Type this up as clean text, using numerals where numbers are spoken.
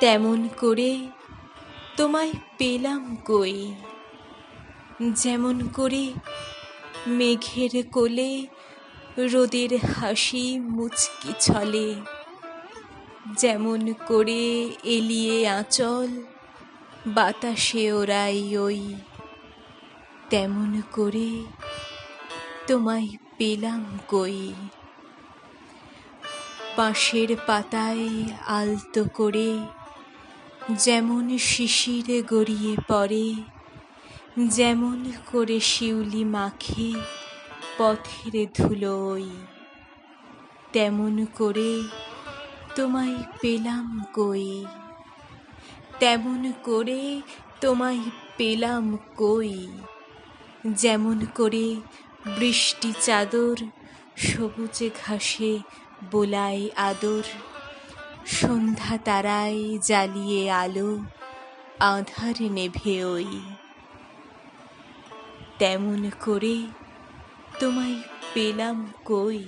তেমন করে তোমায় পেলাম কই, যেমন করে মেঘের কোলে রোদের হাসি মুচকি ছলে, যেমন করে এলিয়ে আঁচল বাতাসে ওড়াই ওই, তেমন করে তোমায় পেলাম কই। বাঁশের পাতায় আলতো করে যেমন শিশির গড়িয়ে পড়ে, যেমন করে শিউলি মাখে পথের ধুলোয়, তেমন করে তোমায় পেলাম কই, তেমন করে তোমায় পেলাম কই, যেমন করে বৃষ্টি চাদর সবুজ ঘাসে বোলায় আদর, সন্ধ্যা তারায় জ্বালিয়ে আলো আঁধার নেভে ওই, তেমন করে তোমায় পেলাম কই।